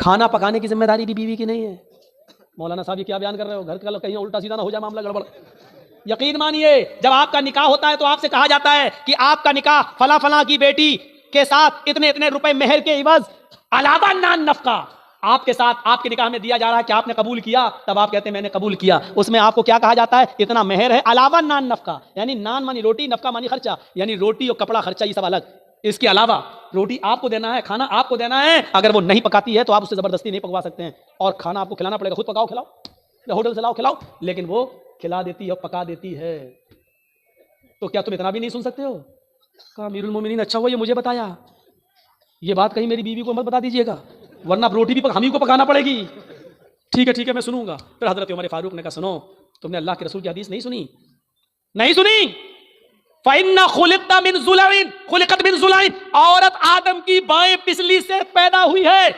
کھانا پکانے کی ذمہ داری بھی بیوی کی نہیں ہے. مولانا صاحب یہ کیا بیان کر رہے ہو؟ گھر کا کہیں الٹا سیدھا نہ ہو جائے معاملہ گڑبڑ. یقین مانیے جب آپ کا نکاح ہوتا ہے تو آپ سے کہا جاتا ہے کہ آپ کا نکاح فلاں فلاں کی بیٹی کے ساتھ اتنے اتنے روپے مہر کے عوض علاوہ نان نفقہ آپ کے ساتھ آپ کے نکاح میں دیا جا رہا ہے. کہ آپ نے قبول کیا؟ تب آپ کہتے ہیں میں نے قبول کیا. اس میں آپ کو کیا کہا جاتا ہے؟ اتنا مہر ہے علاوہ نان نفقہ. یعنی نان مانی روٹی، نفقہ مانی خرچہ، یعنی روٹی اور کپڑا خرچہ یہ سب الگ. اس کے علاوہ روٹی آپ کو دینا ہے، کھانا آپ کو دینا ہے. اگر وہ نہیں پکاتی ہے تو آپ اس سے زبردستی نہیں پکوا سکتے ہیں، اور کھانا آپ کو کھلانا پڑے گا. خود پکاؤ کھلاؤ، ہوٹل سے لاؤ کھلاؤ، لیکن وہ کھلا دیتی ہے، پکا دیتی ہے. تو کیا تم اتنا بھی نہیں سن سکتے ہو؟ کہا امیر المومنین اچھا ہوا یہ مجھے بتایا، یہ بات کہیں میری بیوی کو مت بتا دیجیے گا ورنہ روٹی بھی ہم ہی کو پکانا پڑے گی. ٹھیک ہے میں سنوں گا. پھر حضرت عمر فاروق نے کہا سنو، تم نے اللہ کے رسول کی حدیث نہیں سنی؟ نہیں سنی. فَإِنَّ خُلِقْتَ مِنْ ضُلَعٍ خُلِقَتْ مِنْ ضُلَعٍ، عورت آدم کی بائیں پسلی سے پیدا ہوئی ہے.